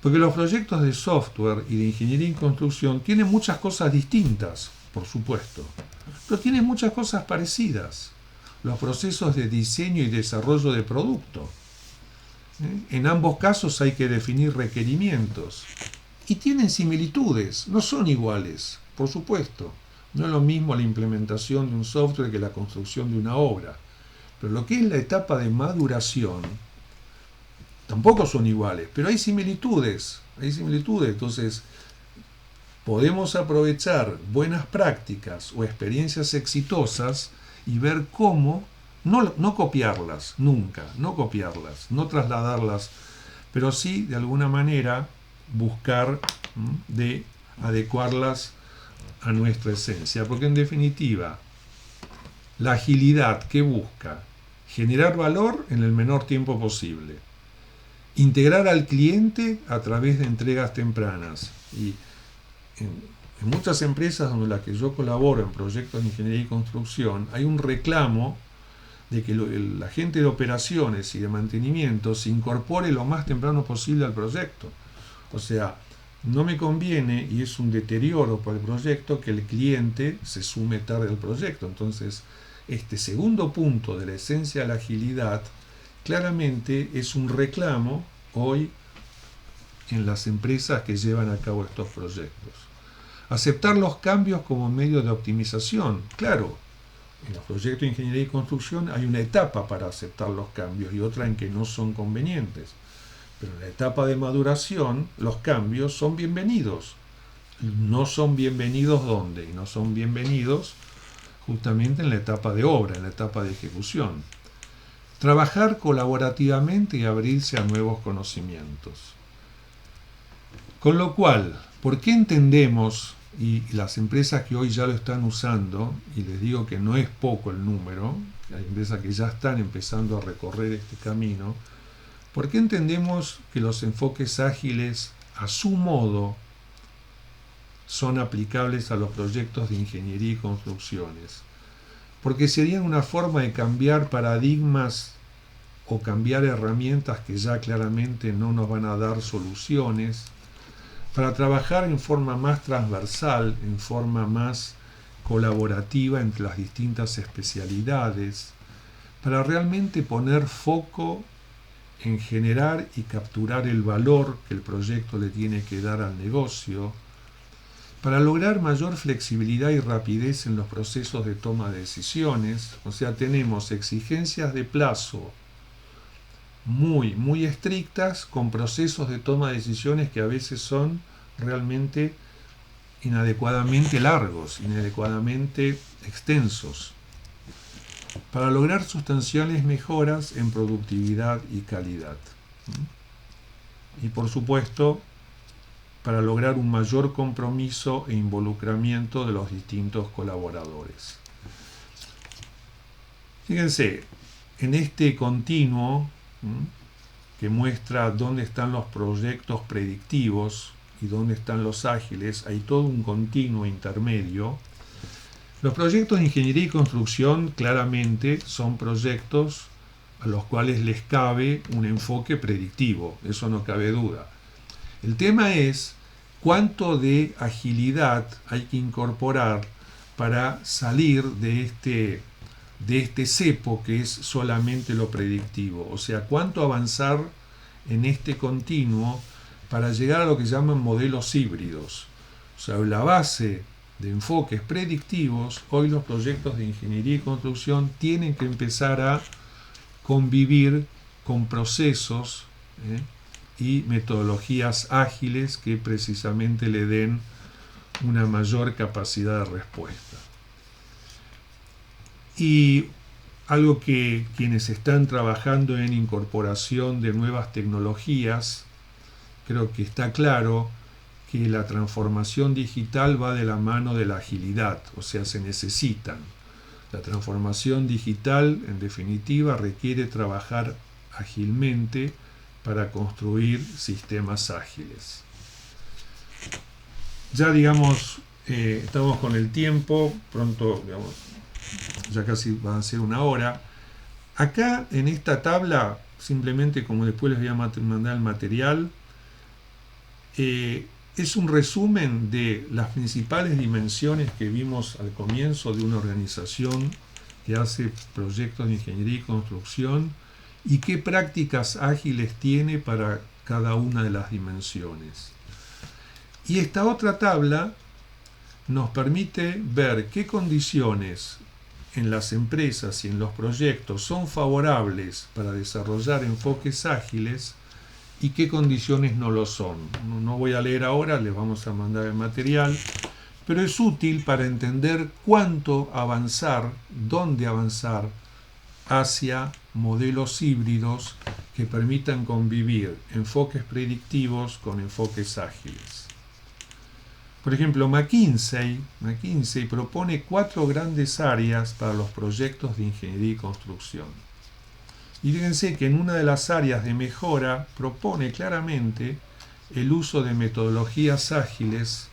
Porque los proyectos de software y de ingeniería y construcción tienen muchas cosas distintas, por supuesto, pero tienen muchas cosas parecidas. Los procesos de diseño y desarrollo de producto. En ambos casos hay que definir requerimientos. Y tienen similitudes, no son iguales, por supuesto. No es lo mismo la implementación de un software que la construcción de una obra. Pero lo que es la etapa de maduración, tampoco son iguales, pero hay similitudes. Entonces, podemos aprovechar buenas prácticas o experiencias exitosas y ver cómo, no copiarlas, nunca, no copiarlas, no trasladarlas, pero sí de alguna manera buscar de adecuarlas a nuestra esencia, porque en definitiva, la agilidad que busca generar valor en el menor tiempo posible, integrar al cliente a través de entregas tempranas. Y en muchas empresas donde las que yo colaboro en proyectos de ingeniería y construcción, hay un reclamo de que la gente de operaciones y de mantenimiento se incorpore lo más temprano posible al proyecto. O sea, no me conviene, y es un deterioro para el proyecto, que el cliente se sume tarde al proyecto. Entonces, este segundo punto de la esencia de la agilidad claramente es un reclamo hoy en las empresas que llevan a cabo estos proyectos. Aceptar los cambios como medio de optimización. Claro, en los proyectos de ingeniería y construcción hay una etapa para aceptar los cambios y otra en que no son convenientes. Pero en la etapa de maduración, los cambios son bienvenidos. No son bienvenidos ¿dónde? Y no son bienvenidos justamente en la etapa de obra, en la etapa de ejecución. Trabajar colaborativamente y abrirse a nuevos conocimientos. Con lo cual, ¿por qué entendemos, y las empresas que hoy ya lo están usando, y les digo que no es poco el número, hay empresas que ya están empezando a recorrer este camino, ¿por qué entendemos que los enfoques ágiles, a su modo, son aplicables a los proyectos de ingeniería y construcciones? Porque serían una forma de cambiar paradigmas o cambiar herramientas que ya claramente no nos van a dar soluciones, para trabajar en forma más transversal, en forma más colaborativa entre las distintas especialidades, para realmente poner foco en generar y capturar el valor que el proyecto le tiene que dar al negocio, para lograr mayor flexibilidad y rapidez en los procesos de toma de decisiones. O sea, tenemos exigencias de plazo muy estrictas, con procesos de toma de decisiones que a veces son realmente inadecuadamente largos, inadecuadamente extensos, para lograr sustanciales mejoras en productividad y calidad. Y por supuesto, para lograr un mayor compromiso e involucramiento de los distintos colaboradores. Fíjense, en este continuo que muestra dónde están los proyectos predictivos y dónde están los ágiles, hay todo un continuo intermedio. Los proyectos de ingeniería y construcción claramente son proyectos a los cuales les cabe un enfoque predictivo, eso no cabe duda. El tema es cuánto de agilidad hay que incorporar para salir de este cepo que es solamente lo predictivo. O sea, cuánto avanzar en este continuo para llegar a lo que llaman modelos híbridos. O sea, la base de enfoques predictivos, hoy los proyectos de ingeniería y construcción tienen que empezar a convivir con procesos y metodologías ágiles que precisamente le den una mayor capacidad de respuesta. Y algo que quienes están trabajando en incorporación de nuevas tecnologías, creo que está claro que la transformación digital va de la mano de la agilidad, o sea, se necesitan. La transformación digital, en definitiva, requiere trabajar ágilmente para construir sistemas ágiles. Ya estamos con el tiempo, pronto, ya casi va a ser una hora. Acá en esta tabla, simplemente como después les voy a mandar el material, es un resumen de las principales dimensiones que vimos al comienzo de una organización que hace proyectos de ingeniería y construcción y qué prácticas ágiles tiene para cada una de las dimensiones. Y esta otra tabla nos permite ver qué condiciones en las empresas y en los proyectos son favorables para desarrollar enfoques ágiles y qué condiciones no lo son. No voy a leer ahora, les vamos a mandar el material, pero es útil para entender cuánto avanzar, dónde avanzar hacia modelos híbridos que permitan convivir enfoques predictivos con enfoques ágiles. Por ejemplo, McKinsey propone 4 grandes áreas para los proyectos de ingeniería y construcción. Y fíjense que en una de las áreas de mejora propone claramente el uso de metodologías ágiles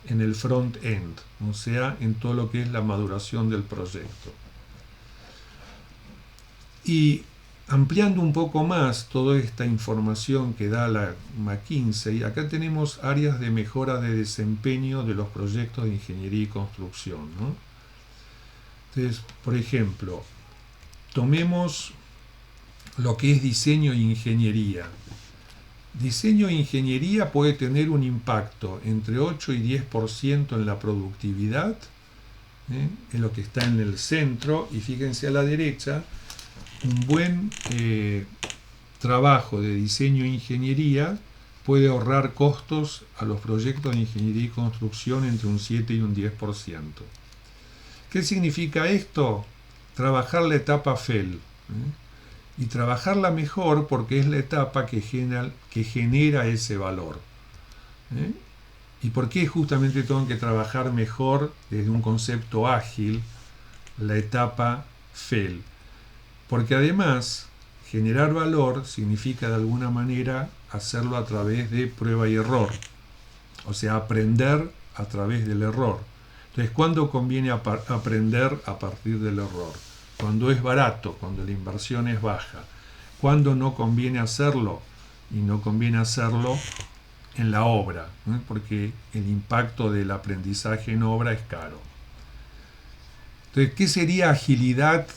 en el front-end, o sea, en todo lo que es la maduración del proyecto. Y ampliando un poco más toda esta información que da la McKinsey, acá tenemos áreas de mejora de desempeño de los proyectos de ingeniería y construcción, ¿no? Entonces, por ejemplo, tomemos lo que es diseño e ingeniería. Diseño e ingeniería puede tener un impacto entre 8 y 10% en la productividad, en lo que está en el centro, y fíjense a la derecha, un buen trabajo de diseño e ingeniería puede ahorrar costos a los proyectos de ingeniería y construcción entre un 7 y un 10%. ¿Qué significa esto? Trabajar la etapa FEL. Y trabajarla mejor porque es la etapa que genera ese valor. ¿Y por qué justamente tengo que trabajar mejor desde un concepto ágil la etapa FEL? Porque además generar valor significa de alguna manera hacerlo a través de prueba y error, o sea, aprender a través del error. Entonces, ¿cuándo conviene aprender a partir del error? Cuando es barato, cuando la inversión es baja. ¿Cuándo no conviene hacerlo? Y no conviene hacerlo en la obra, porque el impacto del aprendizaje en obra es caro. Entonces, ¿qué sería agilidad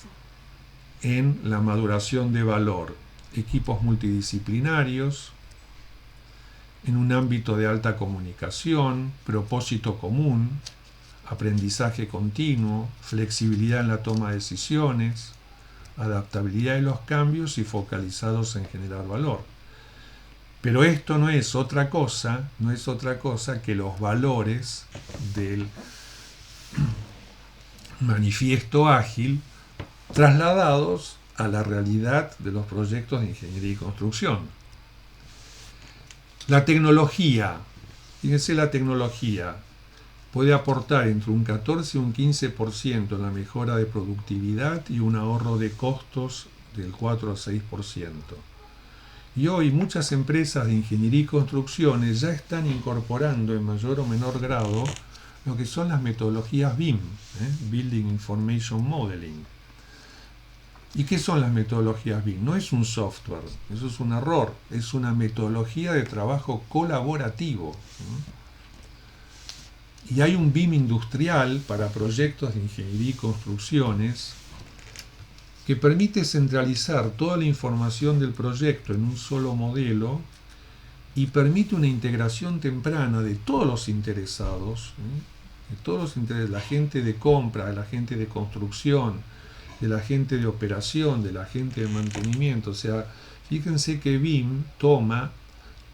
en la maduración de valor? Equipos multidisciplinarios, en un ámbito de alta comunicación, propósito común, aprendizaje continuo, flexibilidad en la toma de decisiones, adaptabilidad en los cambios y focalizados en generar valor. Pero esto no es otra cosa que los valores del manifiesto ágil trasladados a la realidad de los proyectos de ingeniería y construcción. La tecnología, fíjense, la tecnología puede aportar entre un 14 y un 15% en la mejora de productividad y un ahorro de costos del 4 a 6%. Y hoy muchas empresas de ingeniería y construcciones ya están incorporando en mayor o menor grado lo que son las metodologías BIM, Building Information Modeling. ¿Y qué son las metodologías BIM? No es un software, eso es un error, es una metodología de trabajo colaborativo. Y hay un BIM industrial para proyectos de ingeniería y construcciones que permite centralizar toda la información del proyecto en un solo modelo y permite una integración temprana de todos los interesados, la gente de compra, de la gente de construcción, de la gente de operación, de la gente de mantenimiento. O sea, fíjense que BIM toma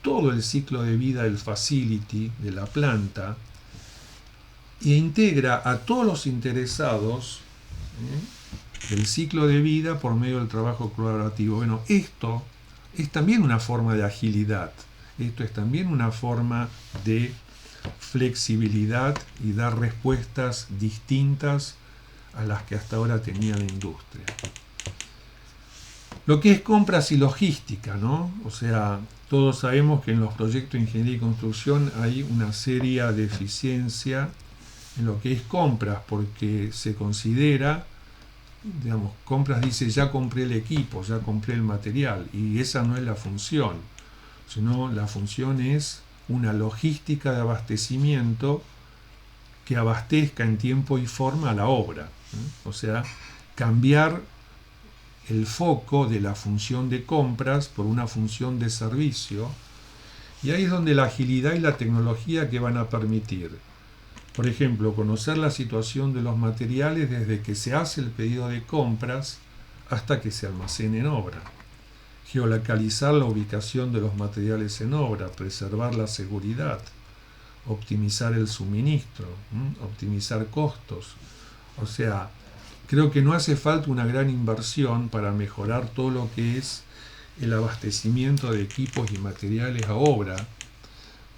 todo el ciclo de vida del facility, de la planta, e integra a todos los interesados del ciclo de vida por medio del trabajo colaborativo. Bueno, esto es también una forma de agilidad, esto es también una forma de flexibilidad y dar respuestas distintas a las que hasta ahora tenía la industria. Lo que es compras y logística, ¿no? O sea, todos sabemos que en los proyectos de ingeniería y construcción hay una seria deficiencia en lo que es compras, porque se considera, digamos, compras dice ya compré el equipo, ya compré el material, y esa no es la función, sino la función es una logística de abastecimiento que abastezca en tiempo y forma a la obra, o sea, cambiar el foco de la función de compras por una función de servicio, y ahí es donde la agilidad y la tecnología que van a permitir, por ejemplo, conocer la situación de los materiales desde que se hace el pedido de compras hasta que se almacena en obra, geolocalizar la ubicación de los materiales en obra, preservar la seguridad, optimizar el suministro, optimizar costos. O sea, creo que no hace falta una gran inversión para mejorar todo lo que es el abastecimiento de equipos y materiales a obra.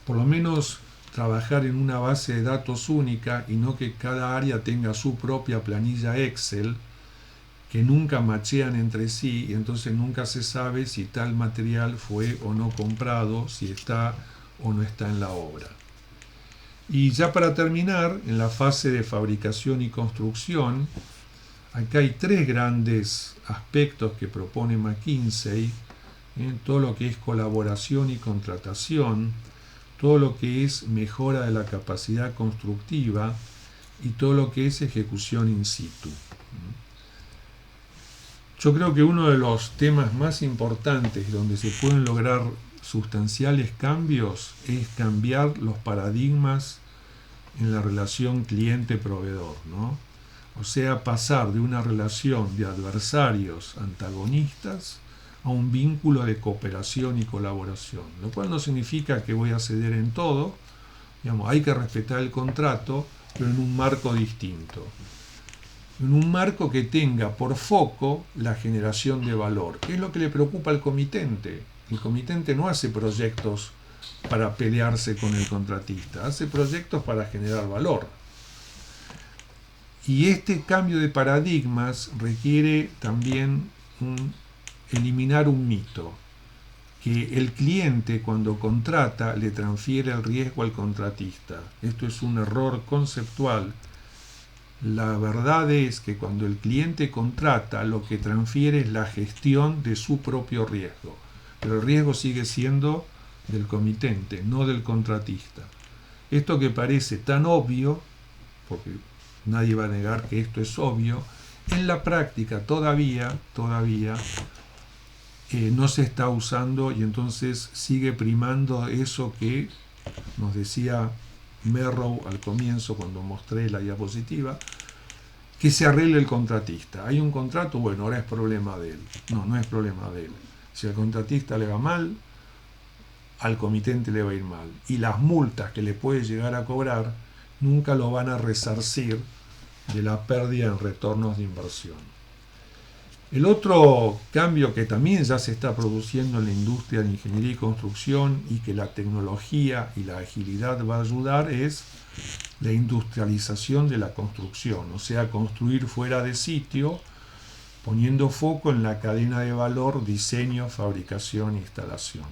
Por lo menos trabajar en una base de datos única y no que cada área tenga su propia planilla Excel que nunca machean entre sí y entonces nunca se sabe si tal material fue o no comprado, si está o no está en la obra. Y ya para terminar, en la fase de fabricación y construcción, acá hay tres grandes aspectos que propone McKinsey, todo lo que es colaboración y contratación, todo lo que es mejora de la capacidad constructiva y todo lo que es ejecución in situ. Yo creo que uno de los temas más importantes donde se pueden lograr sustanciales cambios es cambiar los paradigmas en la relación cliente-proveedor, ¿no? O sea, pasar de una relación de adversarios antagonistas a un vínculo de cooperación y colaboración, lo cual no significa que voy a ceder en todo, digamos, hay que respetar el contrato, pero en un marco distinto, en un marco que tenga por foco la generación de valor, que es lo que le preocupa al comitente. El comitente no hace proyectos para pelearse con el contratista, hace proyectos para generar valor. Y este cambio de paradigmas requiere también eliminar un mito, que el cliente cuando contrata le transfiere el riesgo al contratista. Esto es un error conceptual. La verdad es que cuando el cliente contrata, lo que transfiere es la gestión de su propio riesgo, pero el riesgo sigue siendo del comitente, no del contratista. Esto que parece tan obvio, porque nadie va a negar que esto es obvio, en la práctica todavía no se está usando, y entonces sigue primando eso que nos decía Merrow al comienzo cuando mostré la diapositiva, que se arregle el contratista. Hay un contrato, bueno, ahora es problema de él. No, no es problema de él. Si al contratista le va mal, al comitente le va a ir mal. Y las multas que le puede llegar a cobrar nunca lo van a resarcir de la pérdida en retornos de inversión. El otro cambio que también ya se está produciendo en la industria de ingeniería y construcción, y que la tecnología y la agilidad va a ayudar, es la industrialización de la construcción, o sea, construir fuera de sitio, poniendo foco en la cadena de valor, diseño, fabricación e instalación.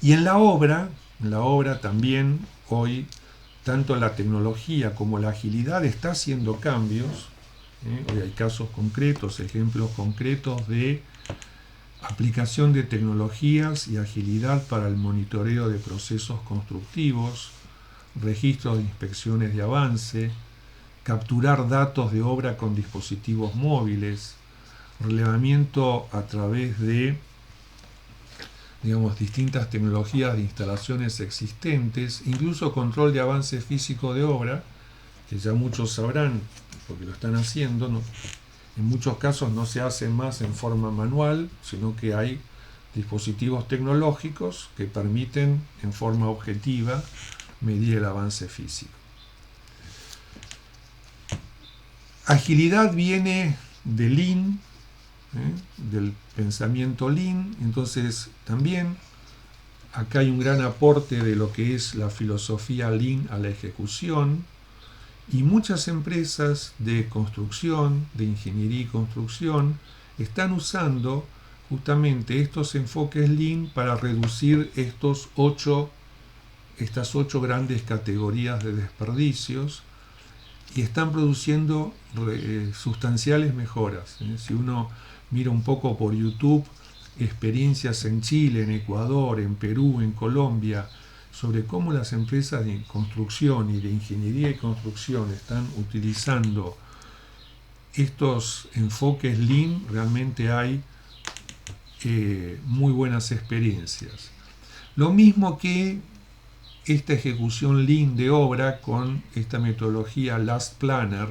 Y en la obra también hoy, tanto la tecnología como la agilidad está haciendo cambios. Hoy hay casos concretos, ejemplos concretos de aplicación de tecnologías y agilidad para el monitoreo de procesos constructivos, registro de inspecciones de avance, capturar datos de obra con dispositivos móviles, relevamiento a través de, digamos, distintas tecnologías de instalaciones existentes, incluso control de avance físico de obra, que ya muchos sabrán porque lo están haciendo, ¿no? En muchos casos no se hace más en forma manual, sino que hay dispositivos tecnológicos que permiten en forma objetiva medir el avance físico. Agilidad viene de Lean, del pensamiento Lean, entonces también acá hay un gran aporte de lo que es la filosofía Lean a la ejecución, y muchas empresas de construcción, de ingeniería y construcción, están usando justamente estos enfoques Lean para reducir estas 8 grandes categorías de desperdicios, y están produciendo sustanciales mejoras. Si uno mira un poco por YouTube experiencias en Chile, en Ecuador, en Perú, en Colombia, sobre cómo las empresas de construcción y de ingeniería y construcción están utilizando estos enfoques Lean, realmente hay muy buenas experiencias. Lo mismo que esta ejecución Lean de obra con esta metodología Last Planner,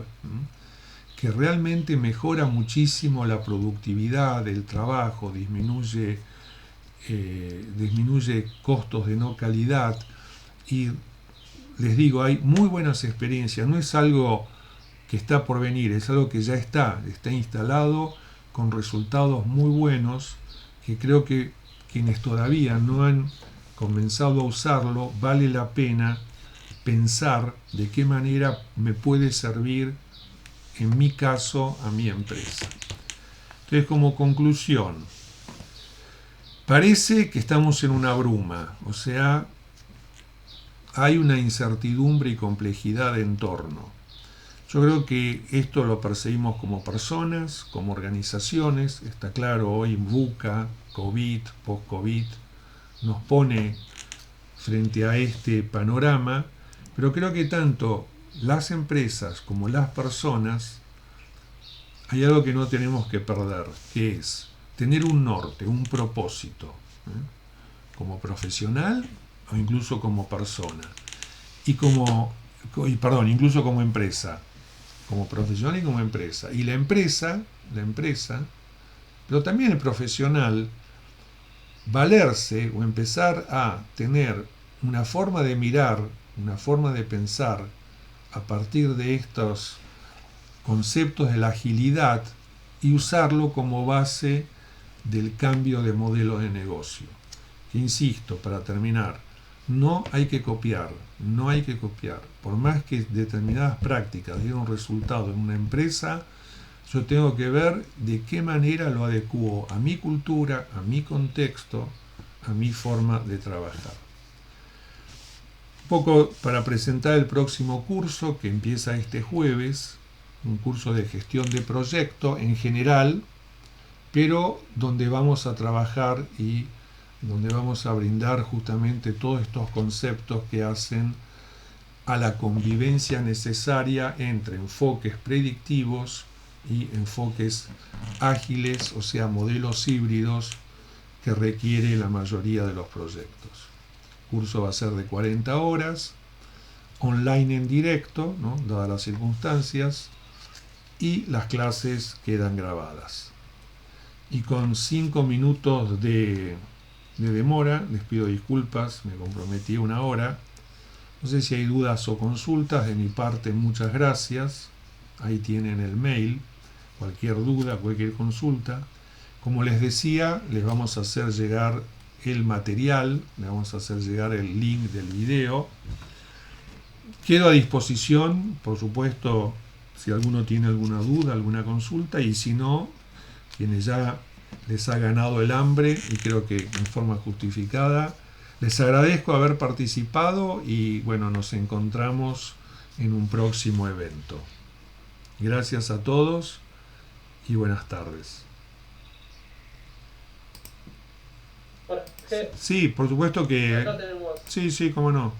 que realmente mejora muchísimo la productividad del trabajo, disminuye costos de no calidad, y les digo, hay muy buenas experiencias, no es algo que está por venir, es algo que ya está instalado con resultados muy buenos, que creo que quienes todavía no han comenzado a usarlo, vale la pena pensar de qué manera me puede servir, en mi caso, a mi empresa. Entonces, como conclusión, parece que estamos en una bruma, o sea, hay una incertidumbre y complejidad de entorno. Yo creo que esto lo percibimos como personas, como organizaciones. Está claro, hoy VUCA, COVID, post-COVID, nos pone frente a este panorama, pero creo que tanto las empresas como las personas, hay algo que no tenemos que perder, que es tener un norte, un propósito. como profesional o incluso como persona. Incluso como empresa, como profesional y como empresa. Y la empresa, pero también el profesional, valerse o empezar a tener una forma de mirar, una forma de pensar a partir de estos conceptos de la agilidad y usarlo como base del cambio de modelo de negocio. Que insisto, para terminar, no hay que copiar. Por más que determinadas prácticas den un resultado en una empresa, yo tengo que ver de qué manera lo adecuo a mi cultura, a mi contexto, a mi forma de trabajar. Un poco para presentar el próximo curso que empieza este jueves, un curso de gestión de proyecto en general, pero donde vamos a trabajar y donde vamos a brindar justamente todos estos conceptos que hacen a la convivencia necesaria entre enfoques predictivos y enfoques ágiles, o sea, modelos híbridos que requiere la mayoría de los proyectos. El curso va a ser de 40 horas, online en directo, ¿no?, dadas las circunstancias, y las clases quedan grabadas. Y con 5 minutos de demora, les pido disculpas, me comprometí 1 hora. No sé si hay dudas o consultas, de mi parte muchas gracias. Ahí tienen el mail, cualquier duda, cualquier consulta. Como les decía, les vamos a hacer llegar el material, les vamos a hacer llegar el link del video. Quedo a disposición, por supuesto, si alguno tiene alguna duda, alguna consulta, y si no, quienes ya les ha ganado el hambre, y creo que en forma justificada, les agradezco haber participado y bueno, nos encontramos en un próximo evento. Gracias a todos y buenas tardes. Sí, por supuesto que... Acá tenemos... Sí, cómo no.